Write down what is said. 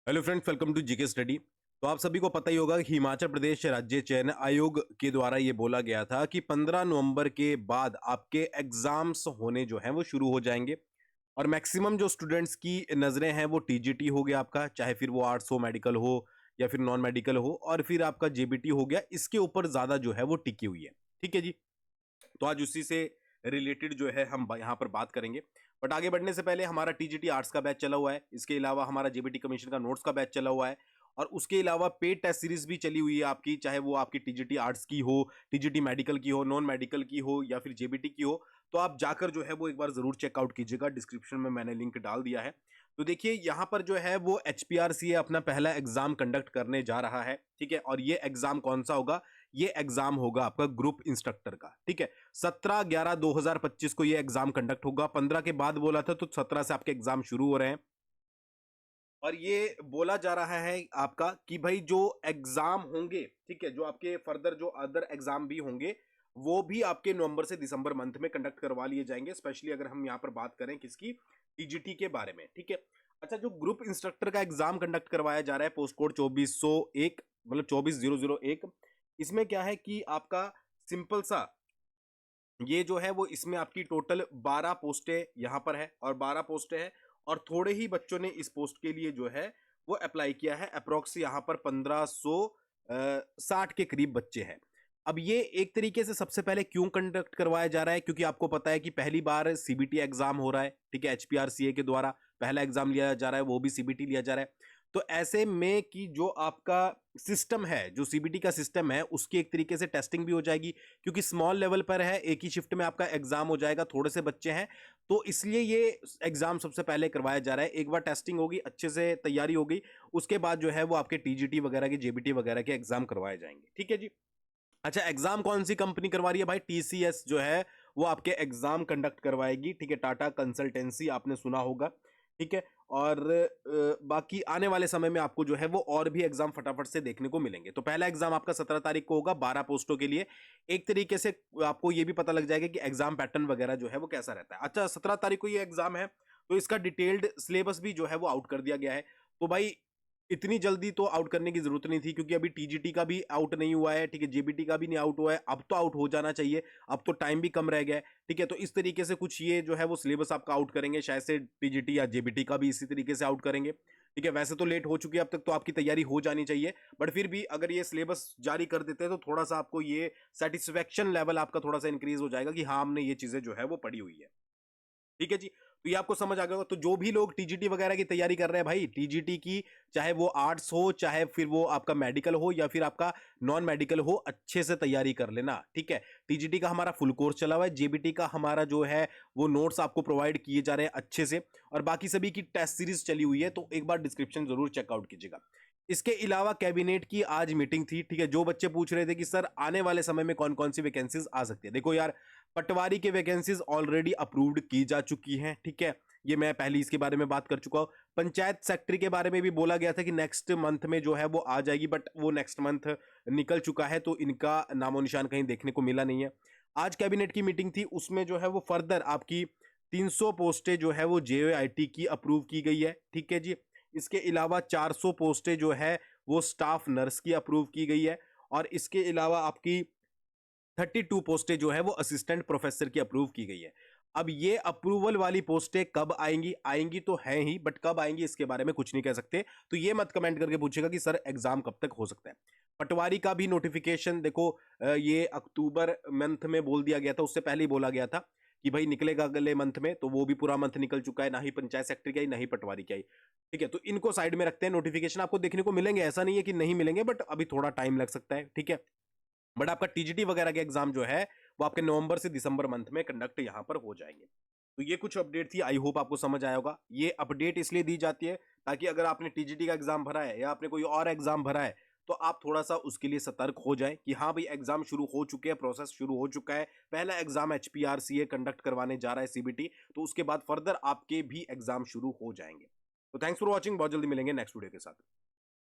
Hello friends, welcome to GK study. तो आप सभी को पता ही होगा कि हिमाचल प्रदेश राज्य चयन आयोग के द्वारा ये बोला गया था कि 15 नवंबर के बाद आपके एग्जाम्स होने जो हैं वो शुरू हो जाएंगे। और मैक्सिमम जो स्टूडेंट्स की नज़रें हैं वो टीजीटी हो गया आपका, चाहे फिर वो आर्ट्स हो, मेडिकल हो या फिर नॉन मेडिकल हो, और फिर आपका जेबीटी हो गया। इसके ऊपर ज़्यादा जो है वो टिकी हुई है। ठीक है जी। तो आज उसी से रिलेटेड जो है हम यहाँ पर बात करेंगे। बट आगे बढ़ने से पहले हमारा टीजीटी आर्ट्स का बैच चला हुआ है, इसके अलावा हमारा जेबीटी कमीशन का नोट्स का बैच चला हुआ है, और उसके अलावा पेड टेस्ट सीरीज भी चली हुई है आपकी, चाहे वो आपकी टीजीटी आर्ट्स की हो, टीजीटी मेडिकल की हो, नॉन मेडिकल की हो या फिर जेबीटी की हो। तो आप जाकर जो है वो एक बार जरूर चेकआउट कीजिएगा, डिस्क्रिप्शन में मैंने लिंक डाल दिया है। तो देखिए यहाँ पर जो है वो एचपीआरसीए अपना पहला एग्जाम कंडक्ट करने जा रहा है। ठीक है, और ये एग्जाम कौन सा होगा? ये एग्जाम होगा आपका ग्रुप इंस्ट्रक्टर का। ठीक है, 17/11/2025 को ये एग्जाम कंडक्ट होगा। 15 के बाद बोला था, तो 17 से आपके एग्जाम शुरू हो रहे हैं। और ये बोला जा रहा है आपका कि भाई जो एग्जाम होंगे, ठीक है, जो आपके फर्दर जो अदर एग्जाम भी होंगे, वो भी आपके नवंबर से दिसंबर मंथ में कंडक्ट करवा लिए जाएंगे। स्पेशली अगर हम यहाँ पर बात करें किसकी, टीजीटी के बारे में। ठीक है, अच्छा, जो ग्रुप इंस्ट्रक्टर का एग्जाम कंडक्ट करवाया जा रहा है, पोस्ट कोड 2401, मतलब 24001, इसमें क्या है कि आपका सिंपल सा ये जो है वो, इसमें आपकी टोटल 12 पोस्टें यहां पर है, और 12 पोस्टें हैं, और थोड़े ही बच्चों ने इस पोस्ट के लिए जो है वो अप्लाई किया है। अप्रोक्स यहां पर 1560 के करीब बच्चे हैं। अब ये एक तरीके से सबसे पहले क्यों कंडक्ट करवाया जा रहा है, क्योंकि आपको पता है कि पहली बार सीबीटी एग्जाम हो रहा है। ठीक है, एचपीआरसीए के द्वारा पहला एग्जाम लिया जा रहा है, वो भी सीबीटी लिया जा रहा है। तो ऐसे में कि जो आपका सिस्टम है, जो सीबीटी का सिस्टम है, उसकी एक तरीके से टेस्टिंग भी हो जाएगी, क्योंकि स्मॉल लेवल पर है, एक ही शिफ्ट में आपका एग्जाम हो जाएगा, थोड़े से बच्चे हैं, तो इसलिए ये एग्जाम सबसे पहले करवाया जा रहा है। एक बार टेस्टिंग होगी, अच्छे से तैयारी होगी, उसके बाद जो है वो आपके टीजीटी वगैरह के, जेबीटी वगैरह के एग्जाम करवाए जाएंगे। ठीक है जी। अच्छा, एग्जाम कौन सी कंपनी करवा रही है भाई? टीसीएस जो है वो आपके एग्जाम कंडक्ट करवाएगी। ठीक है, टाटा कंसल्टेंसी आपने सुना होगा। ठीक है, और बाकी आने वाले समय में आपको जो है वो और भी एग्जाम फटाफट से देखने को मिलेंगे। तो पहला एग्जाम आपका 17 तारीख को होगा, 12 पोस्टों के लिए। एक तरीके से आपको ये भी पता लग जाएगा कि एग्जाम पैटर्न वगैरह जो है वो कैसा रहता है। अच्छा, 17 तारीख को ये एग्जाम है, तो इसका डिटेल्ड सिलेबस भी जो है वो आउट कर दिया गया है। तो भाई इतनी जल्दी तो आउट करने की जरूरत नहीं थी, क्योंकि अभी टीजीटी का भी आउट नहीं हुआ है। ठीक है, जेबीटी का भी नहीं आउट हुआ है, अब तो आउट हो जाना चाहिए। अब तो टाइम भी कम रह गया है। ठीक है, तो इस तरीके से कुछ ये जो है वो सिलेबस आपका आउट करेंगे, शायद से टीजीटी या जेबीटी का भी इसी तरीके से आउट करेंगे। ठीक है, वैसे तो लेट हो चुकी है, अब तक तो आपकी तैयारी हो जानी चाहिए, बट फिर भी अगर ये सिलेबस जारी कर देते हैं तो थोड़ा सा आपको ये सेटिस्फेक्शन लेवल आपका थोड़ा सा इंक्रीज हो जाएगा कि हाँ, हमने ये चीजें जो है वो पढ़ी हुई है। ठीक है जी। तो ये आपको समझ आ गया होगा। तो जो भी लोग टीजीटी वगैरह की तैयारी कर रहे हैं भाई, टीजीटी की, चाहे वो आर्ट्स हो, चाहे फिर वो आपका मेडिकल हो या फिर आपका नॉन मेडिकल हो, अच्छे से तैयारी कर लेना। ठीक है, टीजीटी का हमारा फुल कोर्स चला हुआ है, जेबीटी का हमारा जो है वो नोट्स आपको प्रोवाइड किए जा रहे हैं अच्छे से, और बाकी सभी की टेस्ट सीरीज चली हुई है। तो एक बार डिस्क्रिप्शन जरूर चेकआउट कीजिएगा। इसके अलावा कैबिनेट की आज मीटिंग थी। ठीक है, जो बच्चे पूछ रहे थे कि सर आने वाले समय में कौन कौन सी वैकेंसीज आ सकती है, देखो यार, पटवारी के वैकेंसीज ऑलरेडी अप्रूव्ड की जा चुकी हैं। ठीक है, ये मैं पहले इसके बारे में बात कर चुका हूं। पंचायत सेक्रेटरी के बारे में भी बोला गया था कि नेक्स्ट मंथ में जो है वो आ जाएगी, बट वो नेक्स्ट मंथ निकल चुका है, तो इनका नामो निशान कहीं देखने को मिला नहीं है। आज कैबिनेट की मीटिंग थी, उसमें जो है वो फर्दर आपकी 300 पोस्टें जो है वो जेओआईटी की अप्रूव की गई है। ठीक है जी। इसके अलावा 400 पोस्टें जो है वो स्टाफ नर्स की अप्रूव की गई है, और इसके अलावा आपकी 32 पोस्टें जो है वो असिस्टेंट प्रोफेसर की अप्रूव की गई है। अब ये अप्रूवल वाली पोस्टें कब आएंगी? आएंगी तो हैं ही, बट कब आएंगी इसके बारे में कुछ नहीं कह सकते। तो ये मत कमेंट करके पूछेगा कि सर एग्जाम कब तक हो सकता है। पटवारी का भी नोटिफिकेशन देखो, ये अक्टूबर मंथ में बोल दिया गया था, उससे पहले ही बोला गया था कि भाई निकलेगा अगले मंथ में, तो वो भी पूरा मंथ निकल चुका है, ना ही पंचायत सेक्रेटरी की आई, ना ही पटवारी की आई। ठीक है, तो इनको साइड में रखते हैं। नोटिफिकेशन आपको देखने को मिलेंगे, ऐसा नहीं है कि नहीं मिलेंगे, बट अभी थोड़ा टाइम लग सकता है। ठीक है, बट आपका टीजीटी वगैरह के एग्जाम जो है वो आपके नवंबर से दिसंबर मंथ में कंडक्ट यहां पर हो जाएंगे। तो ये कुछ अपडेट थी, आई होप आपको समझ आया होगा। ये अपडेट इसलिए दी जाती है ताकि अगर आपने टीजीटी का एग्जाम भरा है या आपने कोई और एग्जाम भरा है, तो आप थोड़ा सा उसके लिए सतर्क हो जाएं कि हाँ भाई, एग्जाम शुरू हो चुके हैं, प्रोसेस शुरू हो चुका है। पहला एग्जाम एचपीआरसीए कंडक्ट करवाने जा रहा है, सीबीटी, तो उसके बाद फर्दर आपके भी एग्जाम शुरू हो जाएंगे। तो थैंक्स फॉर वॉचिंग, बहुत जल्दी मिलेंगे नेक्स्ट वीडियो के साथ।